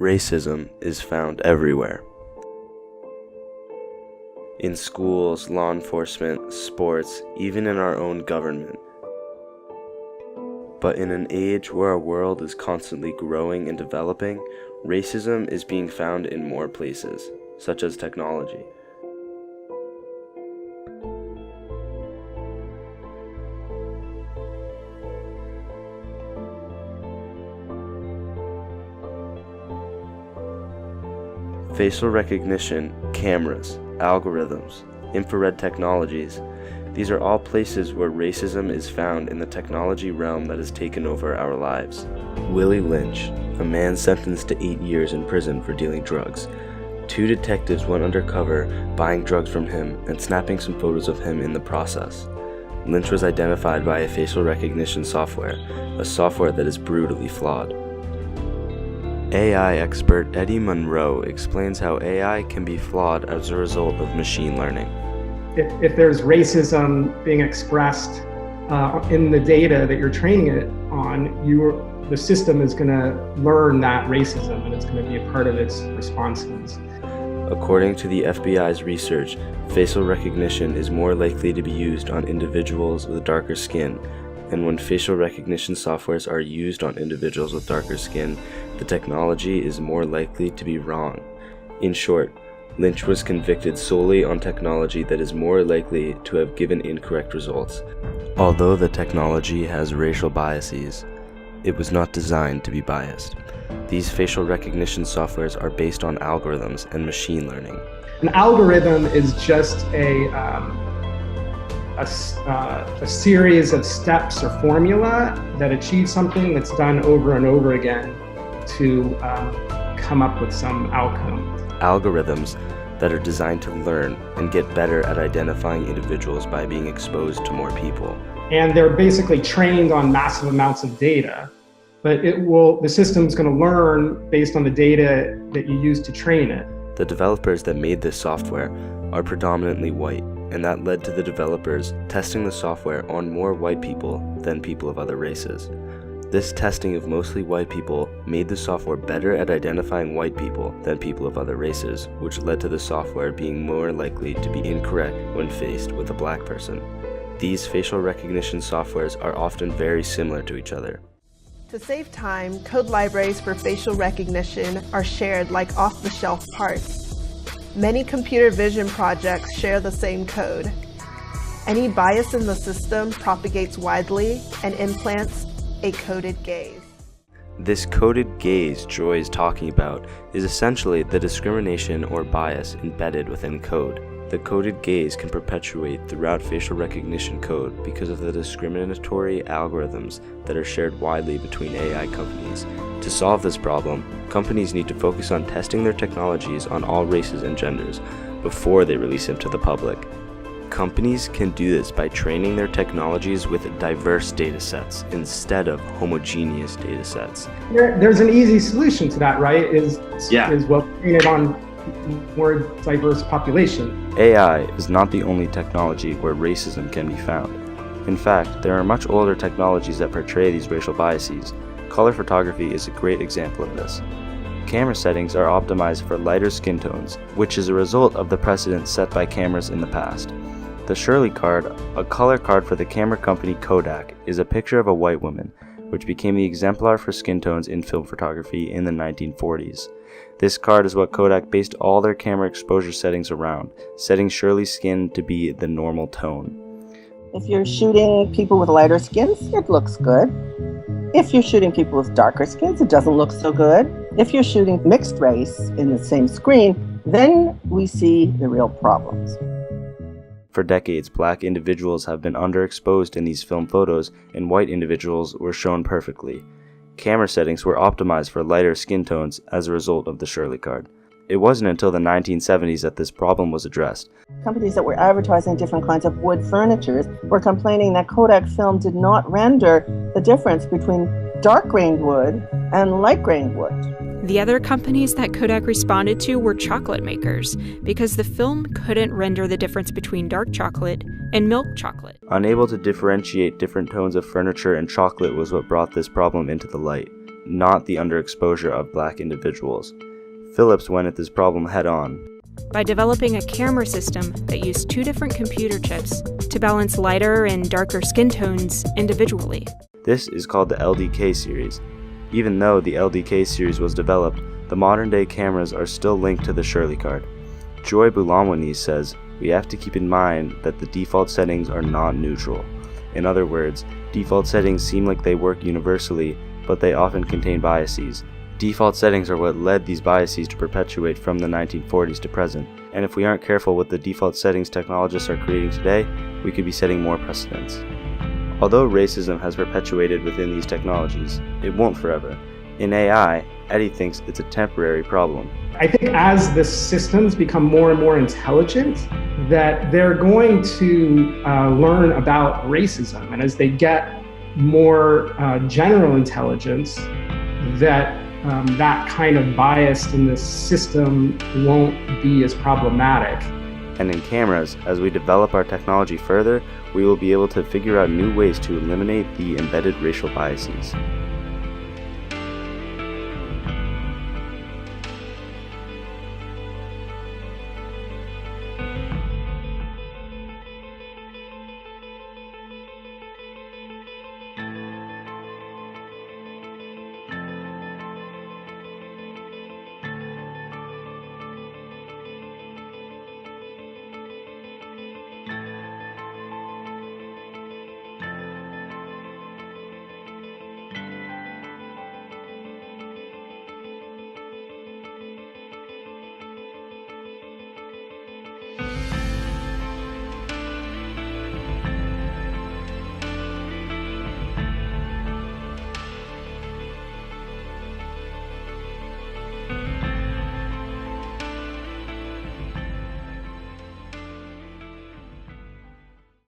Racism is found everywhere. In schools, law enforcement, sports, even in our own government. But in an age where our world is constantly growing and developing, racism is being found in more places, such as technology. Facial recognition, cameras, algorithms, infrared technologies, these are all places where racism is found in the technology realm that has taken over our lives. Willie Lynch, a man sentenced to 8 years in prison for dealing drugs. 2 detectives went undercover buying drugs from him and snapping some photos of him in the process. Lynch was identified by a facial recognition software, a software that is brutally flawed. AI expert Eddie Munroe explains how AI can be flawed as a result of machine learning. If there's racism being expressed in the data that you're training it on, the system is going to learn that racism and it's going to be a part of its responses. According to the FBI's research, facial recognition is more likely to be used on individuals with darker skin. And when facial recognition softwares are used on individuals with darker skin, the technology is more likely to be wrong. In short, Lynch was convicted solely on technology that is more likely to have given incorrect results. Although the technology has racial biases, it was not designed to be biased. These facial recognition softwares are based on algorithms and machine learning. An algorithm is just a series of steps or formula that achieve something that's done over and over again to come up with some outcome. Algorithms that are designed to learn and get better at identifying individuals by being exposed to more people. And they're basically trained on massive amounts of data, but the system's going to learn based on the data that you use to train it. The developers that made this software are predominantly white, and that led to the developers testing the software on more white people than people of other races. This testing of mostly white people made the software better at identifying white people than people of other races, which led to the software being more likely to be incorrect when faced with a black person. These facial recognition softwares are often very similar to each other. To save time, code libraries for facial recognition are shared like off-the-shelf parts. Many computer vision projects share the same code. Any bias in the system propagates widely and implants a coded gaze. This coded gaze Joy is talking about is essentially the discrimination or bias embedded within code. The coded gaze can perpetuate throughout facial recognition code because of the discriminatory algorithms that are shared widely between AI companies. To solve this problem, companies need to focus on testing their technologies on all races and genders before they release them to the public. Companies can do this by training their technologies with diverse datasets instead of homogeneous datasets. There's an easy solution to that, right? Is well, train it on more diverse population. AI is not the only technology where racism can be found. In fact, there are much older technologies that portray these racial biases. Color photography is a great example of this. Camera settings are optimized for lighter skin tones, which is a result of the precedent set by cameras in the past. The Shirley card, a color card for the camera company Kodak, is a picture of a white woman, which became the exemplar for skin tones in film photography in the 1940s. This card is what Kodak based all their camera exposure settings around, setting Shirley's skin to be the normal tone. If you're shooting people with lighter skins, it looks good. If you're shooting people with darker skins, it doesn't look so good. If you're shooting mixed race in the same screen, then we see the real problems. For decades, black individuals have been underexposed in these film photos, and white individuals were shown perfectly. Camera settings were optimized for lighter skin tones as a result of the Shirley card. It wasn't until the 1970s that this problem was addressed. Companies that were advertising different kinds of wood furnitures were complaining that Kodak film did not render the difference between dark-grained wood and light-grained wood. The other companies that Kodak responded to were chocolate makers, because the film couldn't render the difference between dark chocolate and milk chocolate. Unable to differentiate different tones of furniture and chocolate was what brought this problem into the light. not the underexposure of black individuals. Phillips went at this problem head on. By developing a camera system that used 2 different computer chips to balance lighter and darker skin tones individually. This is called the LDK series. Even though the LDK series was developed, the modern-day cameras are still linked to the Shirley card. Joy Bulamwani says, "We have to keep in mind that the default settings are not neutral. In other words, default settings seem like they work universally, but they often contain biases. Default settings are what led these biases to perpetuate from the 1940s to present, and if we aren't careful with the default settings technologists are creating today, we could be setting more precedents." Although racism has perpetuated within these technologies, it won't forever. In AI, Eddie thinks it's a temporary problem. I think as the systems become more and more intelligent, that they're going to learn about racism. And as they get more general intelligence, that kind of bias in the system won't be as problematic. And in cameras, as we develop our technology further, we will be able to figure out new ways to eliminate the embedded racial biases.